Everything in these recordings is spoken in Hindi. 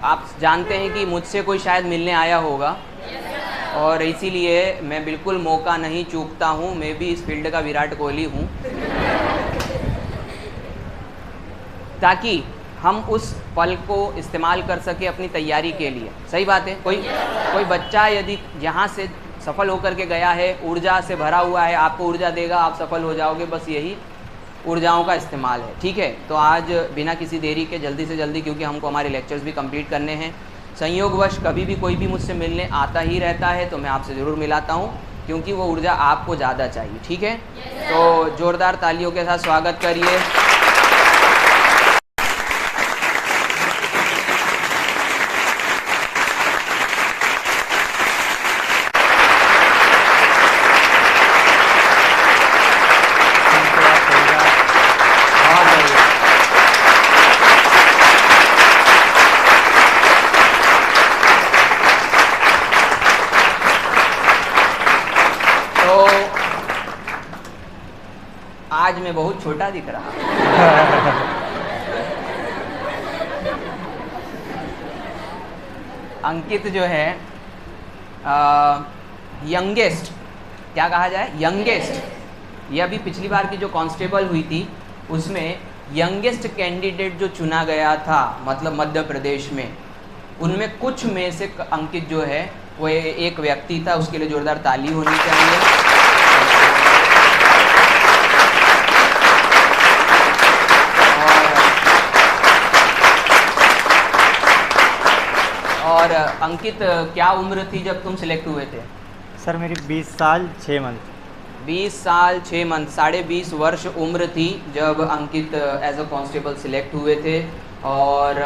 आप जानते हैं कि मुझसे कोई शायद मिलने आया होगा और इसीलिए मैं बिल्कुल मौका नहीं चूकता हूँ। मैं भी इस फील्ड का विराट कोहली हूँ, ताकि हम उस पल को इस्तेमाल कर सके अपनी तैयारी के लिए। सही बात है। कोई बच्चा यदि यहाँ से सफल होकर के गया है, ऊर्जा से भरा हुआ है, आपको ऊर्जा देगा, आप सफल हो जाओगे। बस यही ऊर्जाओं का इस्तेमाल है। ठीक है, तो आज बिना किसी देरी के जल्दी से जल्दी, क्योंकि हमको हमारे लेक्चर्स भी कंप्लीट करने हैं, संयोगवश कभी भी कोई भी मुझसे मिलने आता ही रहता है तो मैं आपसे ज़रूर मिलाता हूँ, क्योंकि वो ऊर्जा आपको ज़्यादा चाहिए। ठीक है, तो ज़ोरदार तालियों के साथ स्वागत करिए। आज मैं बहुत छोटा दिख रहा अंकित जो है यंगेस्ट, क्या कहा जाए, यंगेस्ट। ये अभी पिछली बार की जो कांस्टेबल हुई थी उसमें यंगेस्ट कैंडिडेट जो चुना गया था, मतलब मध्य प्रदेश में, उनमें कुछ में से अंकित जो है वो एक व्यक्ति था। उसके लिए जोरदार ताली होनी चाहिए। और अंकित, क्या उम्र थी जब तुम सिलेक्ट हुए थे? सर मेरी 20 साल 6 मंथ। 20 साल 6 मंथ, 20.5 वर्ष उम्र थी जब अंकित एज अ कांस्टेबल सिलेक्ट हुए थे। और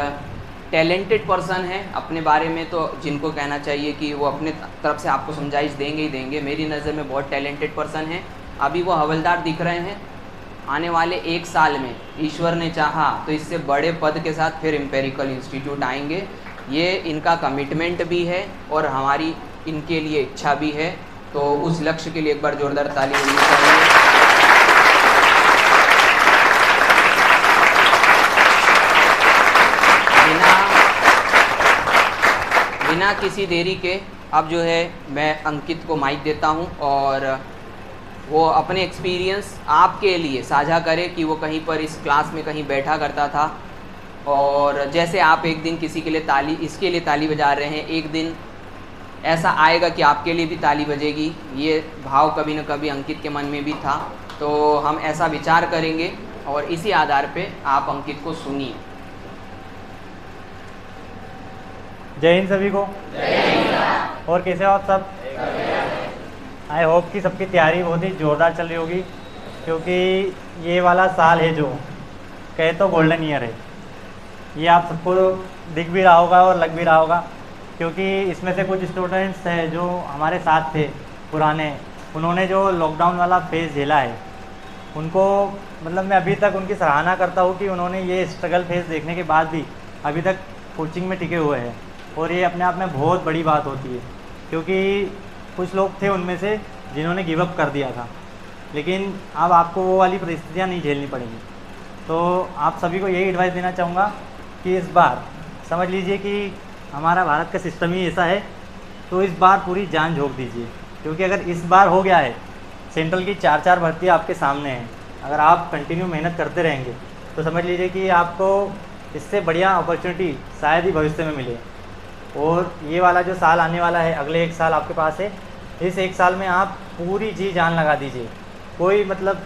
टैलेंटेड पर्सन है अपने बारे में, तो जिनको कहना चाहिए कि वो अपने तरफ से आपको समझाइश देंगे ही देंगे। मेरी नज़र में बहुत टैलेंटेड पर्सन है। अभी वो हवलदार दिख रहे हैं। आने वाले 1 साल में ईश्वर ने चाहा तो इससे बड़े पद के साथ फिर एम्पेरिकल इंस्टीट्यूट आएंगे। ये इनका कमिटमेंट भी है और हमारी इनके लिए इच्छा भी है। तो उस लक्ष्य के लिए एक बार जोरदार ताली होनी चाहिए। बिना किसी देरी के अब जो है मैं अंकित को माइक देता हूं और वो अपने एक्सपीरियंस आपके लिए साझा करे कि वो कहीं पर इस क्लास में कहीं बैठा करता था, और जैसे आप एक दिन किसी के लिए ताली, इसके लिए ताली बजा रहे हैं, एक दिन ऐसा आएगा कि आपके लिए भी ताली बजेगी। ये भाव कभी न कभी अंकित के मन में भी था। तो हम ऐसा विचार करेंगे और इसी आधार पे आप अंकित को सुनिए। जय हिंद सभी को। और कैसे हो आप सब? आई होप कि सबकी तैयारी बहुत ही ज़ोरदार चल रही होगी, क्योंकि ये वाला साल है जो कहे तो गोल्डन ईयर है। ये आप सबको दिख भी रहा होगा और लग भी रहा होगा, क्योंकि इसमें से कुछ स्टूडेंट्स हैं जो हमारे साथ थे पुराने, उन्होंने जो लॉकडाउन वाला फेज़ झेला है, उनको मतलब मैं अभी तक उनकी सराहना करता हूँ कि उन्होंने ये स्ट्रगल फेज़ देखने के बाद भी अभी तक कोचिंग में टिके हुए हैं। और ये अपने आप में बहुत बड़ी बात होती है, क्योंकि कुछ लोग थे उनमें से जिन्होंने गिव अप कर दिया था, लेकिन अब आपको वो वाली परिस्थितियाँ नहीं झेलनी पड़ेंगी। तो आप सभी को यही एडवाइस देना चाहूँगा कि इस बार समझ लीजिए कि हमारा भारत का सिस्टम ही ऐसा है, तो इस बार पूरी जान झोंक दीजिए, क्योंकि अगर इस बार हो गया है, सेंट्रल की 4 भर्ती आपके सामने हैं, अगर आप कंटिन्यू मेहनत करते रहेंगे तो समझ लीजिए कि आपको इससे बढ़िया अपॉर्चुनिटी शायद ही भविष्य में मिले। और ये वाला जो साल आने वाला है, अगले 1 साल आपके पास है, इस 1 साल में आप पूरी जी जान लगा दीजिए। कोई मतलब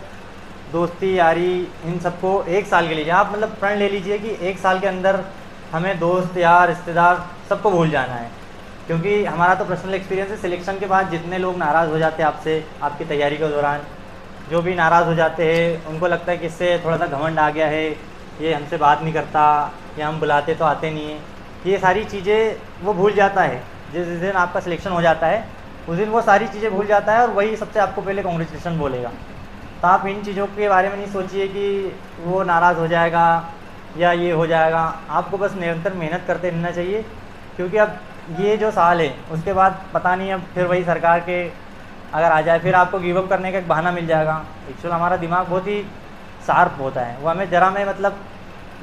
दोस्ती यारी इन सबको 1 साल के लिए आप मतलब प्रण ले लीजिए कि 1 साल के अंदर हमें दोस्त यार रिश्तेदार सबको भूल जाना है। क्योंकि हमारा तो पर्सनल एक्सपीरियंस है, सिलेक्शन के बाद जितने लोग नाराज़ हो जाते हैं आपसे, आपकी तैयारी के दौरान जो भी नाराज़ हो जाते हैं, उनको लगता है कि इससे थोड़ा सा घमंड आ गया है, ये हमसे बात नहीं करता, या हम बुलाते तो आते नहीं है, ये सारी चीज़ें वो भूल जाता है। जिस दिन आपका सिलेक्शन हो जाता है उस दिन वो सारी चीज़ें भूल जाता है और वही सबसे आपको पहले कॉन्ग्रेचुलेसन बोलेगा। तो आप इन चीज़ों के बारे में नहीं सोचिए कि वो नाराज़ हो जाएगा या ये हो जाएगा। आपको बस निरंतर मेहनत करते रहना चाहिए, क्योंकि अब ये जो साल है उसके बाद पता नहीं, अब फिर वही सरकार के अगर आ जाए फिर आपको गिव अप करने का एक बहाना मिल जाएगा। एक्चुअल हमारा दिमाग बहुत ही शार्प होता है, वो हमें ज़रा में मतलब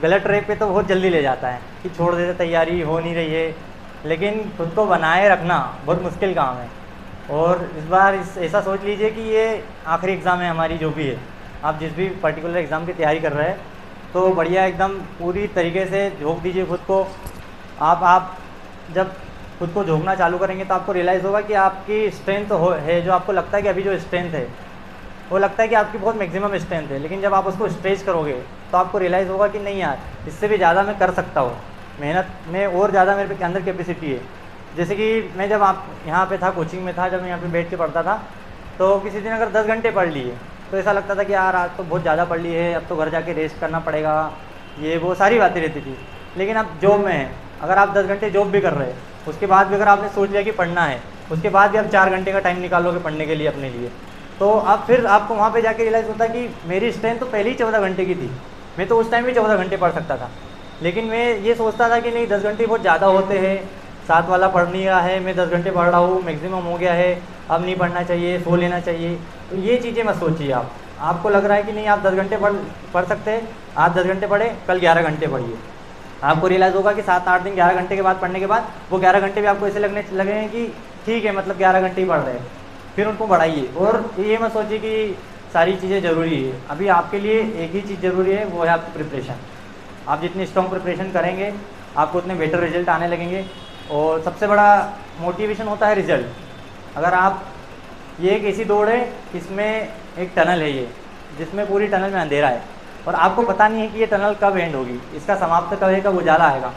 गलत ट्रैक पे तो बहुत जल्दी ले जाता है कि छोड़ देते, तैयारी हो नहीं रही है, लेकिन खुद को बनाए रखना बहुत मुश्किल काम है। और इस बार ऐसा सोच लीजिए कि ये आखिरी एग्ज़ाम है हमारी, जो भी है, आप जिस भी पर्टिकुलर एग्ज़ाम की तैयारी कर रहे हैं तो बढ़िया एकदम पूरी तरीके से झोंक दीजिए खुद को। आप जब खुद को झोंकना चालू करेंगे तो आपको रियलाइज़ होगा कि आपकी स्ट्रेंथ है, जो आपको लगता है कि अभी जो स्ट्रेंथ है वो लगता है कि आपकी बहुत मैक्सिमम स्ट्रेंथ है, लेकिन जब आप उसको स्ट्रेच करोगे तो आपको रियलाइज़ होगा कि नहीं यार, इससे भी ज़्यादा मैं कर सकता हूँ, मेहनत में और ज़्यादा मेरे अंदर कैपेसिटी है। जैसे कि मैं जब आप यहाँ पे था, कोचिंग में था, जब मैं यहाँ पे बैठ के पढ़ता था, तो किसी दिन अगर 10 घंटे पढ़ लिए तो ऐसा लगता था कि यार आज तो बहुत ज़्यादा पढ़ लिए है, अब तो घर जाके रेस्ट करना पड़ेगा, ये वो सारी बातें रहती थी। लेकिन अब जॉब में है, अगर आप 10 घंटे जॉब भी कर रहे हैं, उसके बाद भी अगर आपने सोच लिया कि पढ़ना है, उसके बाद भी आप 4 घंटे का टाइम निकालोगे पढ़ने के लिए अपने लिए, तो आप फिर आपको वहाँ पे जाके रियलाइज़ होता है कि मेरी स्ट्रेंथ तो पहले ही 14 घंटे की थी, मैं तो उस टाइम भी 14 घंटे पढ़ सकता था। लेकिन मैं ये सोचता था कि नहीं, 10 घंटे बहुत ज़्यादा होते हैं, साथ वाला पढ़ नहीं रहा है, मैं 10 घंटे पढ़ रहा हूँ, मैक्सिमम हो गया है, अब नहीं पढ़ना चाहिए, सो लेना चाहिए। तो ये चीज़ें मत सोचिए। आपको लग रहा है कि नहीं आप 10 घंटे पढ़ सकते हैं, आज 10 घंटे पढ़े, कल 11 घंटे पढ़िए। आपको रियलाइज़ होगा कि 7-8 दिन 11 घंटे के बाद पढ़ने के बाद वो 11 घंटे भी आपको ऐसे लगेंगे कि ठीक है, मतलब 11 घंटे ही पढ़ रहे हैं, फिर उनको बढ़ाइए। और ये मत सोचिए कि सारी चीज़ें ज़रूरी है, अभी आपके लिए एक ही चीज़ ज़रूरी है, वो है आपकी प्रिपरेशन। आप जितनी स्ट्रॉन्ग प्रिपरेशन करेंगे आपको उतने बेटर रिजल्ट आने लगेंगे। और सबसे बड़ा मोटिवेशन होता है रिजल्ट। अगर आप, ये एक ऐसी दौड़ है, इसमें एक टनल है ये, जिसमें पूरी टनल में अंधेरा है और आपको पता नहीं है कि ये टनल कब एंड होगी, इसका समाप्त कब है, कब उजाला आएगा।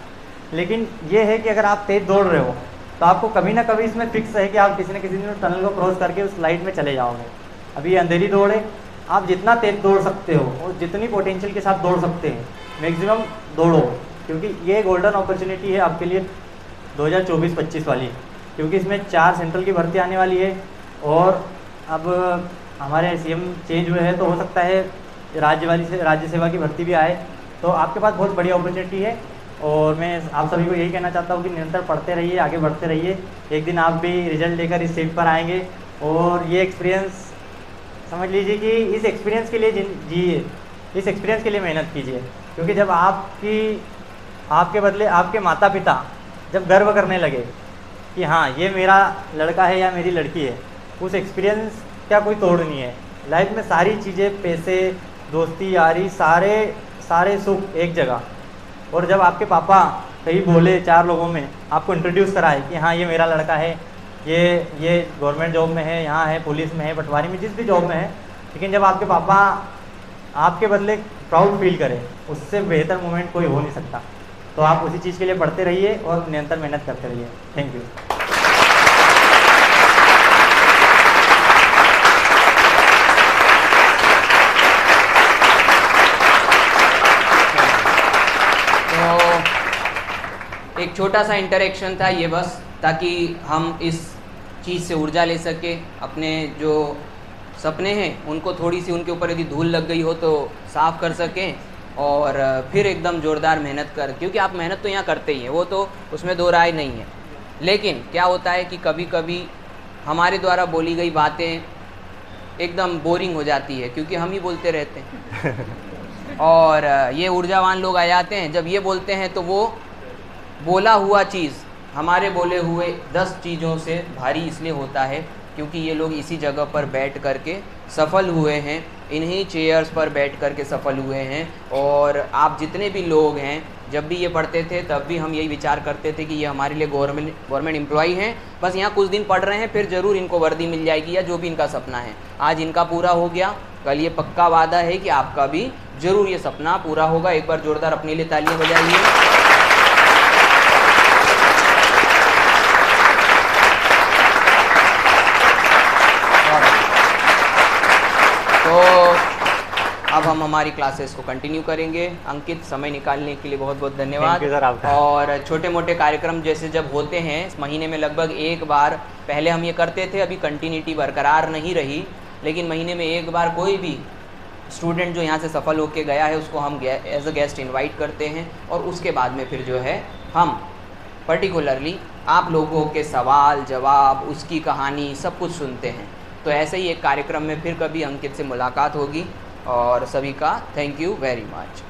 लेकिन ये है कि अगर आप तेज़ दौड़ रहे हो तो आपको कभी ना कभी इसमें फिक्स है कि आप किसी न किसी दिन टनल को क्रॉस करके उस लाइट में चले जाओगे। अभी ये अंधेरी दौड़ है, आप जितना तेज़ दौड़ सकते हो और जितनी पोटेंशियल के साथ दौड़ सकते हैं मैक्सिमम दौड़ो, क्योंकि ये गोल्डन अपॉर्चुनिटी है आपके लिए 2024-25 वाली, क्योंकि इसमें 4 सेंट्रल की भर्ती आने वाली है। और अब हमारे सीएम चेंज हुए हैं तो हो सकता है राज्य सेवा की भर्ती भी आए, तो आपके पास बहुत बड़ी अपॉर्चुनिटी है। और मैं आप सभी को यही कहना चाहता हूँ कि निरंतर पढ़ते रहिए, आगे बढ़ते रहिए, एक दिन आप भी रिजल्ट लेकर इस सीट पर आएंगे। और ये एक्सपीरियंस समझ लीजिए कि इस एक्सपीरियंस के लिए जिए, इस एक्सपीरियंस के लिए मेहनत कीजिए, क्योंकि जब आपके बदले आपके माता पिता जब गर्व करने लगे कि हाँ ये मेरा लड़का है या मेरी लड़की है, उस एक्सपीरियंस का कोई तोड़ नहीं है। लाइफ में सारी चीज़ें, पैसे, दोस्ती, यारी, सारे सुख एक जगह। और जब आपके पापा कहीं बोले 4 लोगों में आपको इंट्रोड्यूस कराए कि हाँ ये मेरा लड़का है, ये गवर्नमेंट जॉब में है, यहाँ है, पुलिस में है, पटवारी में, जिस भी जॉब में है, लेकिन जब आपके पापा आपके बदले प्राउड फील करें, उससे बेहतर मोमेंट कोई हो नहीं सकता। तो आप उसी चीज़ के लिए पढ़ते रहिए और निरंतर मेहनत करते रहिए। Thank you. तो एक छोटा सा इंटरेक्शन था ये, बस ताकि हम इस चीज़ से ऊर्जा ले सके, अपने जो सपने हैं उनको थोड़ी सी, उनके ऊपर यदि धूल लग गई हो तो साफ़ कर सकें, और फिर एकदम ज़ोरदार मेहनत कर, क्योंकि आप मेहनत तो यहाँ करते ही हैं, वो तो उसमें दो राय नहीं है। लेकिन क्या होता है कि कभी कभी हमारे द्वारा बोली गई बातें एकदम बोरिंग हो जाती है, क्योंकि हम ही बोलते रहते हैं और ये ऊर्जावान लोग आ जाते हैं, जब ये बोलते हैं तो वो बोला हुआ चीज़ हमारे बोले हुए 10 चीज़ों से भारी इसलिए होता है क्योंकि ये लोग इसी जगह पर बैठ करके सफल हुए हैं, इन्हीं चेयर्स पर बैठ करके सफल हुए हैं। और आप जितने भी लोग हैं, जब भी ये पढ़ते थे तब भी हम यही विचार करते थे कि ये हमारे लिए गवर्नमेंट एम्प्लॉई हैं, बस यहाँ कुछ दिन पढ़ रहे हैं, फिर ज़रूर इनको वर्दी मिल जाएगी या जो भी इनका सपना है। आज इनका पूरा हो गया, कल ये पक्का वादा है कि आपका भी ज़रूर ये सपना पूरा होगा। एक बार ज़ोरदार अपने लिए तालियां बजाइए। तो अब हम हमारी क्लासेस को कंटिन्यू करेंगे। अंकित, समय निकालने के लिए बहुत बहुत धन्यवाद। और छोटे मोटे कार्यक्रम जैसे जब होते हैं इस महीने में लगभग एक बार, पहले हम ये करते थे, अभी कंटिन्यूटी बरकरार नहीं रही, लेकिन महीने में एक बार कोई भी स्टूडेंट जो यहाँ से सफल होकर गया है उसको हम एज अ गेस्ट इनवाइट करते हैं, और उसके बाद में फिर जो है हम पर्टिकुलरली आप लोगों के सवाल जवाब, उसकी कहानी सब कुछ सुनते हैं। तो ऐसे ही एक कार्यक्रम में फिर कभी अंकित से मुलाकात होगी, और सभी का थैंक यू वेरी मच।